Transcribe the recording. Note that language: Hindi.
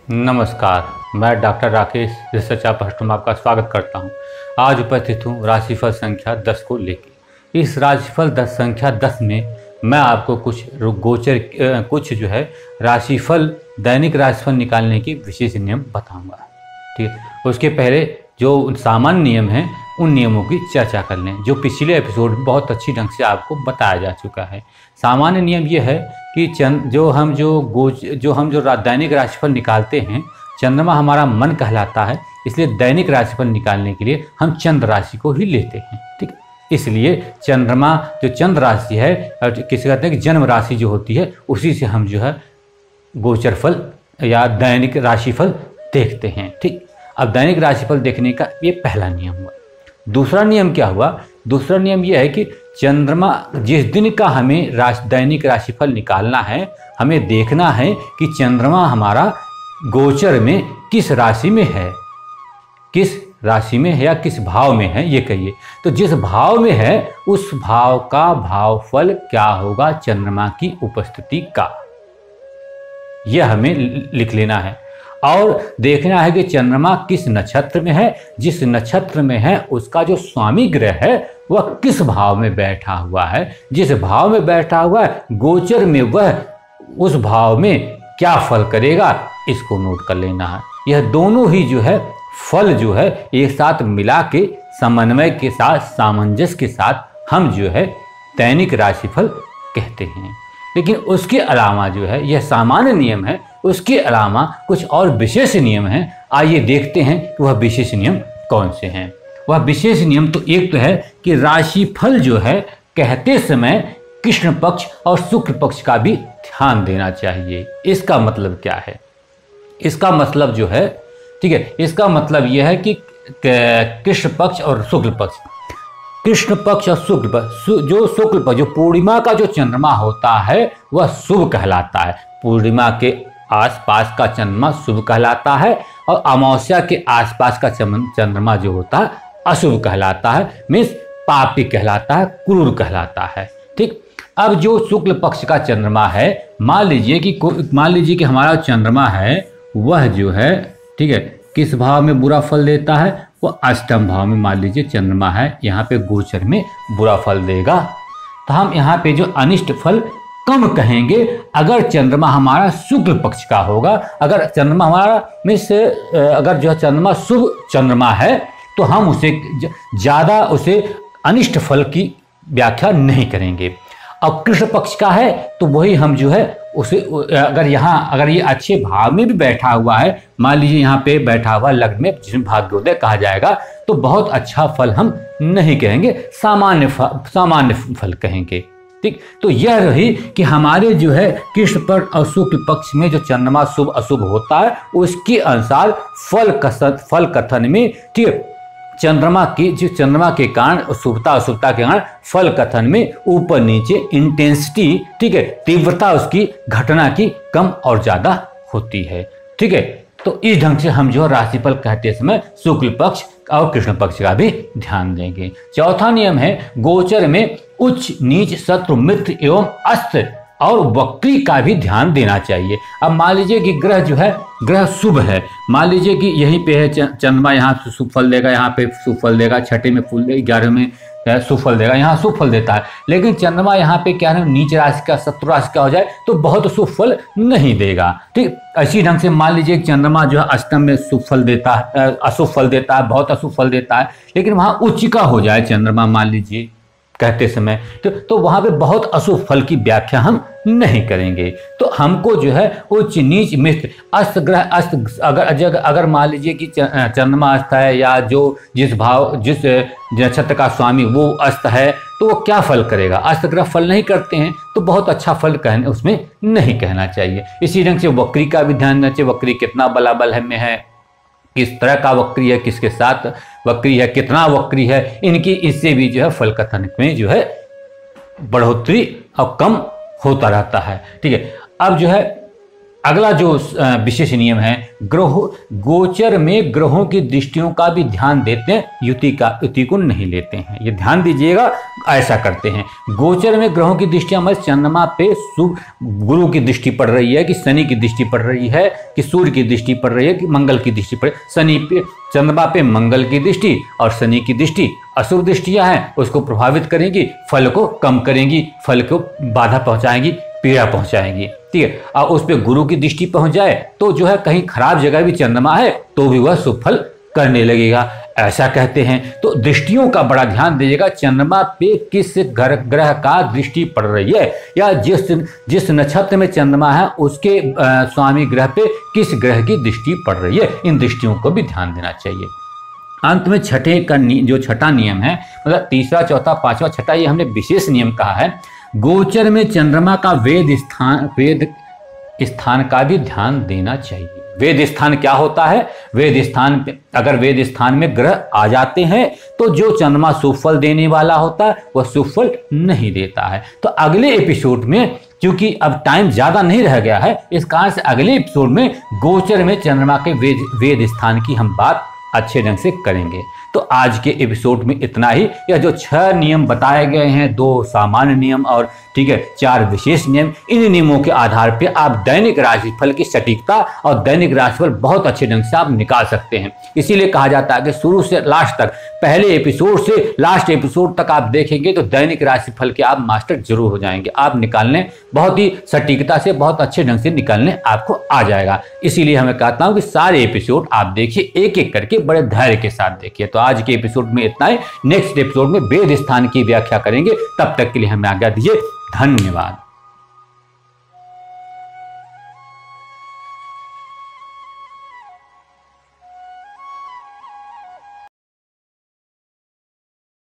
नमस्कार, मैं डॉक्टर राकेश रिसर्च ऑफ में आपका स्वागत करता हूं। आज उपस्थित हूं राशिफल संख्या 10 को लेकर। इस राशिफल 10 संख्या 10 में मैं आपको कुछ राशिफल दैनिक राशिफल निकालने की विशेष नियम बताऊंगा। ठीक है, उसके पहले जो सामान्य नियम हैं उन नियमों की चर्चा कर लें, जो पिछले एपिसोड में बहुत अच्छी ढंग से आपको बताया जा चुका है। सामान्य नियम ये है कि जो हम दैनिक राशिफल निकालते हैं, चंद्रमा हमारा मन कहलाता है, इसलिए दैनिक राशिफल निकालने के लिए हम चंद्र राशि को ही लेते हैं। ठीक, इसलिए चंद्रमा जो चंद्र राशि है, किसी कहते हैं कि जन्म राशि जो होती है, उसी से हम गोचर फल या दैनिक राशिफल देखते हैं। ठीक, अब दैनिक राशिफल देखने का ये पहला नियम हुआ। दूसरा नियम क्या हुआ? दूसरा नियम यह है कि चंद्रमा जिस दिन का हमें दैनिक राशिफल निकालना है, हमें देखना है कि चंद्रमा हमारा गोचर में किस राशि में है, किस राशि में है या किस भाव में है, ये कहिए। तो जिस भाव में है उस भाव का भावफल क्या होगा चंद्रमा की उपस्थिति का, यह हमें लिख लेना है। और देखना है कि चंद्रमा किस नक्षत्र में है, जिस नक्षत्र में है उसका जो स्वामी ग्रह है वह किस भाव में बैठा हुआ है, जिस भाव में बैठा हुआ है गोचर में वह उस भाव में क्या फल करेगा, इसको नोट कर लेना है। यह दोनों ही फल एक साथ मिला के समन्वय के साथ, सामंजस्य के साथ हम दैनिक राशिफल कहते हैं। लेकिन उसके अलावा यह सामान्य नियम है, उसके अलावा कुछ और विशेष नियम हैं। आइए देखते हैं कि वह विशेष नियम कौन से हैं। वह विशेष नियम तो एक तो है कि राशिफल कहते समय कृष्ण पक्ष और शुक्ल पक्ष का भी ध्यान देना चाहिए। इसका मतलब क्या है? इसका मतलब ठीक है, इसका मतलब यह है कि कृष्ण पक्ष और शुक्ल पक्ष, कृष्ण पक्ष और शुक्ल पक्ष, जो शुक्ल पक्ष, जो पूर्णिमा का जो चंद्रमा होता है वह शुभ कहलाता है। पूर्णिमा के आसपास का चंद्रमा शुभ कहलाता है और अमावस्या के आसपास का चंद्रमा जो होता है अशुभ कहलाता है, मीन्स पापी कहलाता है, क्रूर कहलाता है। ठीक, अब जो शुक्ल पक्ष का चंद्रमा है, मान लीजिए कि हमारा चंद्रमा है वह ठीक है, किस भाव में बुरा फल देता है? वह अष्टम भाव में मान लीजिए चंद्रमा है, यहाँ पे गोचर में बुरा फल देगा। तो हम यहाँ पे जो अनिष्ट फल कम कहेंगे अगर चंद्रमा हमारा शुक्ल पक्ष का होगा। अगर चंद्रमा हमारा अगर चंद्रमा शुभ चंद्रमा है तो हम ज़्यादा उसे अनिष्ट फल की व्याख्या नहीं करेंगे। अब कृष्ण पक्ष का है तो वही हम उसे अगर ये अच्छे भाव में भी बैठा हुआ है, मान लीजिए यहाँ पे बैठा हुआ लग्न में, जिसमें भाग्योदय कहा जाएगा, तो बहुत अच्छा फल हम नहीं कहेंगे, सामान्य फल कहेंगे। ठीक, तो यह रही कि हमारे कृष्ण पक्ष और शुक्ल पक्ष में जो चंद्रमा शुभ अशुभ होता है उसके अनुसार फल कथन में, ठीक, चंद्रमा के कारण शुभता अशुभता के कारण फल कथन में ऊपर नीचे इंटेंसिटी, ठीक है, तीव्रता उसकी घटना की कम और ज्यादा होती है। ठीक है, तो इस ढंग से हम राशिफल कहते समय शुक्ल पक्ष और कृष्ण पक्ष का भी ध्यान देंगे। चौथा नियम है गोचर में उच्च नीच शत्रु मित्र एवं अस्त्र और वक्री का भी ध्यान देना चाहिए। अब मान लीजिए कि ग्रह शुभ है, मान लीजिए कि यहीं पे है चंद्रमा, यहाँ शुभ फल देगा, यहाँ पे शुभ फल देगा, छठे में फूल देगा, 11 में शुभ फल देगा, यहाँ शुभ फल देता है। लेकिन चंद्रमा यहाँ पे क्या है, नीच राशि का, शत्रु राशि का हो जाए तो बहुत शुभ फल नहीं देगा। ठीक, इसी ढंग से मान लीजिए चंद्रमा अष्टम में शुभ फल देता है, अशुभ फल देता है, बहुत अशुभ फल देता है, लेकिन वहाँ उच्च का हो जाए चंद्रमा मान लीजिए कहते समय, तो वहां पे बहुत अशुभ फल की व्याख्या हम नहीं करेंगे। तो हमको उच्च नीच मित्र अस्त ग्रह अस्त अगर मान लीजिए कि चंद्रमा अस्त है या जिस नक्षत्र का स्वामी वो अस्त है, तो वो क्या फल करेगा? अस्त ग्रह फल नहीं करते हैं, तो बहुत अच्छा फल उसमें नहीं कहना चाहिए। इसी ढंग से वक्री का भी ध्यान देना चाहिए। वक्री कितना बलाबल में है, किस तरह का वक्री है, किसके साथ वक्री है, कितना वक्री है, इनकी इससे भी फल कथन में बढ़ोतरी और कम होता रहता है। ठीक है, अब अगला जो विशेष नियम है, गोचर में ग्रहों की दृष्टियों का भी ध्यान देते हैं, युति को नहीं लेते हैं। ये ध्यान दीजिएगा, ऐसा करते हैं। गोचर में ग्रहों की दृष्टियां हमारे चंद्रमा पे गुरु की दृष्टि पड़ रही है, कि शनि की दृष्टि पड़ रही है, कि सूर्य की दृष्टि पड़ रही है, कि मंगल की दृष्टि पड़ रही है। शनि पे, चंद्रमा पे मंगल की दृष्टि और शनि की दृष्टि अशुभ दृष्टियां हैं, उसको प्रभावित करेंगी, फल को कम करेंगी, फल को बाधा पहुंचाएंगी, पीड़ा पहुंचाएंगी। ठीक है, और उस पर गुरु की दृष्टि पहुंच जाए तो जो है कहीं खराब जगह भी चंद्रमा है तो भी वह शुभ फल करने लगेगा, ऐसा कहते हैं। तो दृष्टियों का बड़ा ध्यान दीजिएगा, चंद्रमा पे किस ग्रह का दृष्टि पड़ रही है, या जिस नक्षत्र में चंद्रमा है उसके स्वामी ग्रह पे किस ग्रह की दृष्टि पड़ रही है, इन दृष्टियों को भी ध्यान देना चाहिए। अंत में जो छठा नियम है, मतलब तीसरा, चौथा, पांचवा, छठा, ये हमने विशेष नियम कहा है। गोचर में चंद्रमा का वेद स्थान का भी ध्यान देना चाहिए। वेद स्थान क्या होता है? वेद स्थान, अगर वेद स्थान में ग्रह आ जाते हैं तो जो चंद्रमा शुभ फल देने वाला होता है वह शुभ फल नहीं देता है। तो अगले एपिसोड में, क्योंकि अब टाइम ज्यादा नहीं रह गया है, इस कारण से अगले एपिसोड में गोचर में चंद्रमा के वेद स्थान की हम बात अच्छे ढंग से करेंगे। तो आज के एपिसोड में इतना ही। यह जो 6 नियम बताए गए हैं, 2 सामान्य नियम और ठीक है 4 विशेष नियम, इन नियमों के आधार पर आप दैनिक राशिफल की सटीकता और दैनिक राशिफल बहुत अच्छे ढंग से आप निकाल सकते हैं। इसीलिए कहा जाता है कि शुरू से लास्ट तक, पहले एपिसोड से लास्ट एपिसोड तक आप देखेंगे तो दैनिक राशिफल के आप मास्टर जरूर हो जाएंगे। आप निकालने बहुत ही सटीकता से, बहुत अच्छे ढंग से निकालने आपको आ जाएगा। इसीलिए हमें कहता हूं कि सारे एपिसोड आप देखिए, एक एक करके बड़े धैर्य के साथ देखिए। तो आज के एपिसोड में इतना ही। नेक्स्ट एपिसोड में वेद स्थान की व्याख्या करेंगे। तब तक के लिए हमें आज्ञा दीजिए। धन्यवाद।